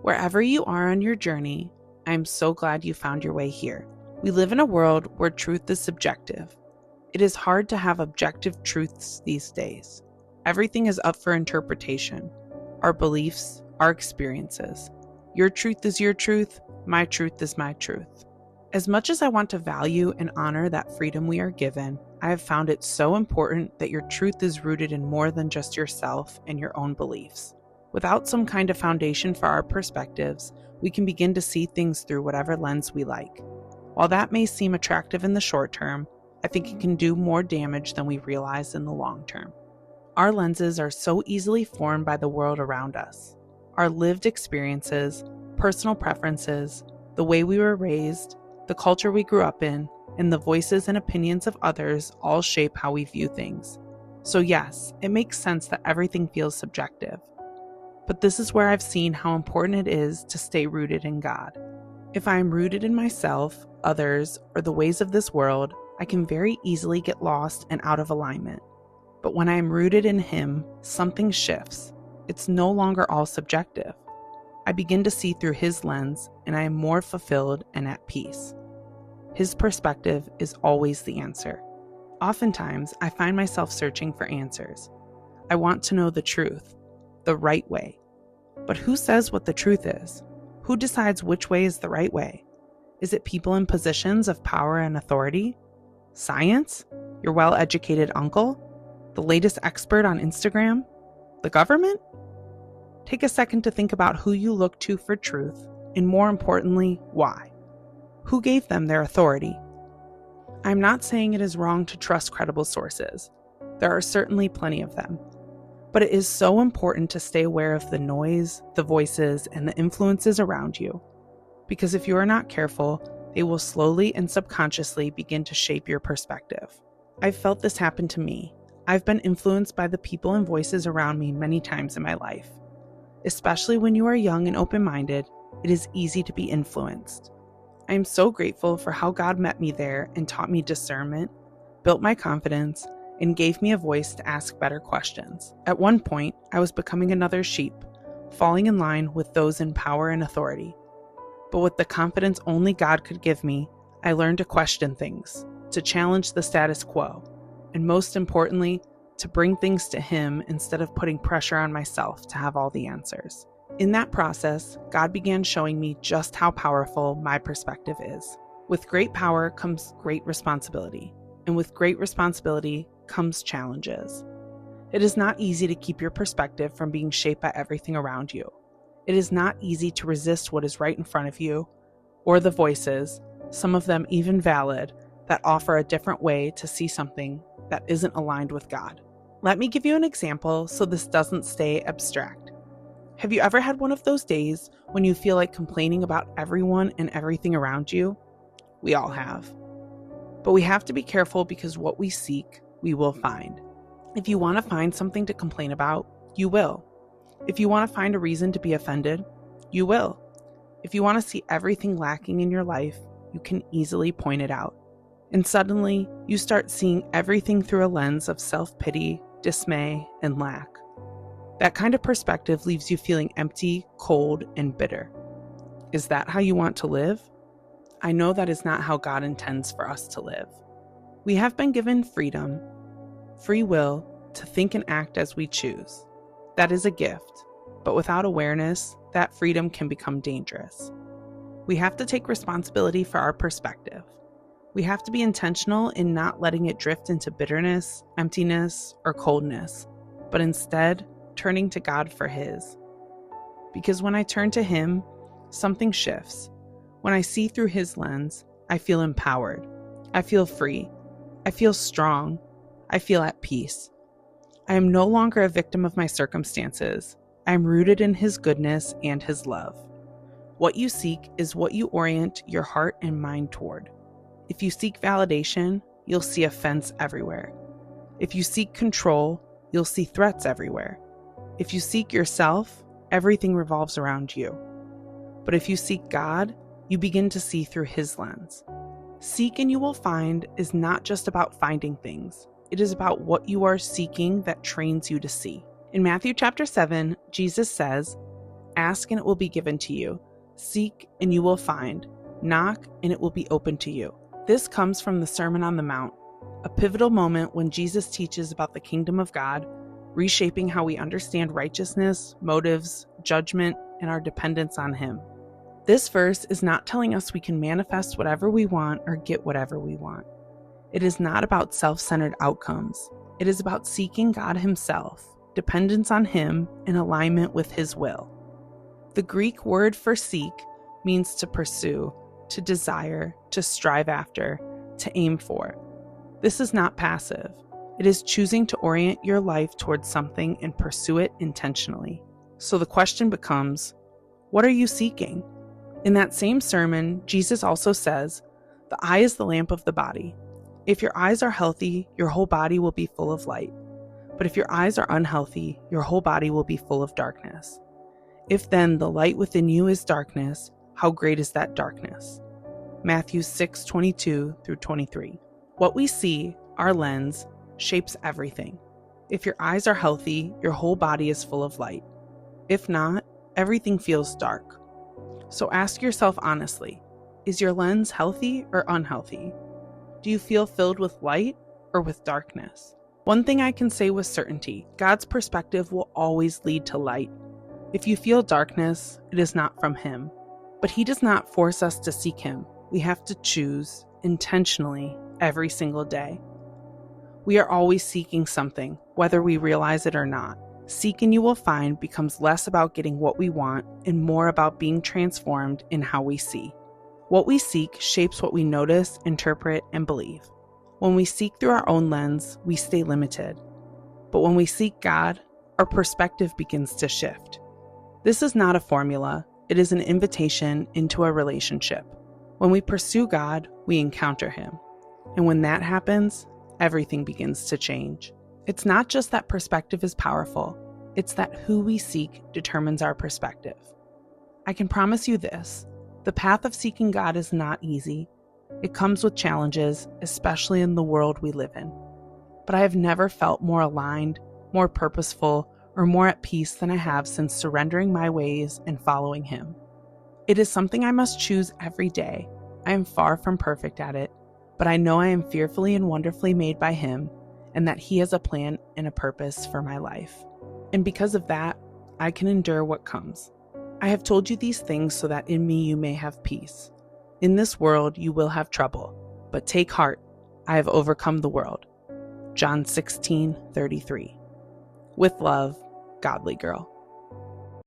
Wherever you are on your journey, I'm so glad you found your way here. We live in a world where truth is subjective. It is hard to have objective truths these days. Everything is up for interpretation. Our beliefs, our experiences. Your truth is your truth, my truth is my truth. As much as I want to value and honor that freedom we are given, I have found it so important that your truth is rooted in more than just yourself and your own beliefs. Without some kind of foundation for our perspectives, we can begin to see things through whatever lens we like. While that may seem attractive in the short term, I think it can do more damage than we realize in the long term. Our lenses are so easily formed by the world around us. Our lived experiences, personal preferences, the way we were raised, the culture we grew up in, and the voices and opinions of others all shape how we view things. So yes, it makes sense that everything feels subjective. But this is where I've seen how important it is to stay rooted in God. If I am rooted in myself, others, or the ways of this world, I can very easily get lost and out of alignment. But when I am rooted in Him, something shifts. It's no longer all subjective. I begin to see through His lens, and I am more fulfilled and at peace. His perspective is always the answer. Oftentimes, I find myself searching for answers. I want to know the truth, the right way. But who says what the truth is? Who decides which way is the right way? Is it people in positions of power and authority? Science? Your well-educated uncle? The latest expert on Instagram? The government? Take a second to think about who you look to for truth, and more importantly, why. Who gave them their authority? I'm not saying it is wrong to trust credible sources. There are certainly plenty of them. But it is so important to stay aware of the noise, the voices, and the influences around you. Because if you are not careful, they will slowly and subconsciously begin to shape your perspective. I've felt this happen to me. I've been influenced by the people and voices around me many times in my life. Especially when you are young and open-minded, it is easy to be influenced. I am so grateful for how God met me there and taught me discernment, built my confidence, and gave me a voice to ask better questions. At one point, I was becoming another sheep, falling in line with those in power and authority. But with the confidence only God could give me, I learned to question things, to challenge the status quo, and most importantly, to bring things to Him instead of putting pressure on myself to have all the answers. In that process, God began showing me just how powerful my perspective is. With great power comes great responsibility, and with great responsibility comes challenges. It is not easy to keep your perspective from being shaped by everything around you. It is not easy to resist what is right in front of you, or the voices, some of them even valid, that offer a different way to see something that isn't aligned with God. Let me give you an example so this doesn't stay abstract. Have you ever had one of those days when you feel like complaining about everyone and everything around you? We all have. But we have to be careful because what we seek, we will find. If you want to find something to complain about, you will. If you want to find a reason to be offended, you will. If you want to see everything lacking in your life, you can easily point it out. And suddenly, you start seeing everything through a lens of self-pity, dismay, and lack. That kind of perspective leaves you feeling empty, cold, and bitter. Is that how you want to live? I know that is not how God intends for us to live. We have been given freedom, free will, to think and act as we choose. That is a gift, but without awareness, that freedom can become dangerous. We have to take responsibility for our perspective. We have to be intentional in not letting it drift into bitterness, emptiness, or coldness, but instead, turning to God for His. Because when I turn to Him, something shifts. When I see through His lens, I feel empowered. I feel free. I feel strong. I feel at peace. I am no longer a victim of my circumstances. I am rooted in His goodness and His love. What you seek is what you orient your heart and mind toward. If you seek validation, you'll see offense everywhere. If you seek control, you'll see threats everywhere. If you seek yourself, everything revolves around you. But if you seek God, you begin to see through His lens. Seek and you will find is not just about finding things. It is about what you are seeking that trains you to see. In Matthew chapter 7, Jesus says, Ask and it will be given to you. Seek and you will find. Knock and it will be opened to you. This comes from the Sermon on the Mount, a pivotal moment when Jesus teaches about the kingdom of God, reshaping how we understand righteousness, motives, judgment, and our dependence on Him. This verse is not telling us we can manifest whatever we want or get whatever we want. It is not about self-centered outcomes. It is about seeking God Himself, dependence on Him, and alignment with His will. The Greek word for seek means to pursue, to desire, to strive after, to aim for. This is not passive. It is choosing to orient your life towards something and pursue it intentionally. So the question becomes, what are you seeking? In that same sermon, Jesus also says, the eye is the lamp of the body. If your eyes are healthy, your whole body will be full of light. But if your eyes are unhealthy, your whole body will be full of darkness. If then the light within you is darkness, how great is that darkness? Matthew 6:22-23. What we see, our lens, shapes everything. If your eyes are healthy, your whole body is full of light. If not, everything feels dark. So ask yourself honestly, is your lens healthy or unhealthy? Do you feel filled with light or with darkness? One thing I can say with certainty, God's perspective will always lead to light. If you feel darkness, it is not from Him. But He does not force us to seek Him. We have to choose intentionally every single day. We are always seeking something, whether we realize it or not. Seek and you will find becomes less about getting what we want and more about being transformed in how we see. What we seek shapes what we notice, interpret, and believe. When we seek through our own lens, we stay limited. But when we seek God, our perspective begins to shift. This is not a formula, it is an invitation into a relationship. When we pursue God, we encounter Him. And when that happens, everything begins to change. It's not just that perspective is powerful, it's that who we seek determines our perspective. I can promise you this, the path of seeking God is not easy. It comes with challenges, especially in the world we live in. But I have never felt more aligned, more purposeful, or more at peace than I have since surrendering my ways and following Him. It is something I must choose every day. I am far from perfect at it, but I know I am fearfully and wonderfully made by Him, and that He has a plan and a purpose for my life. And because of that, I can endure what comes. I have told you these things so that in me you may have peace. In this world you will have trouble, but take heart, I have overcome the world. John 16:33. With love, Godly Girl.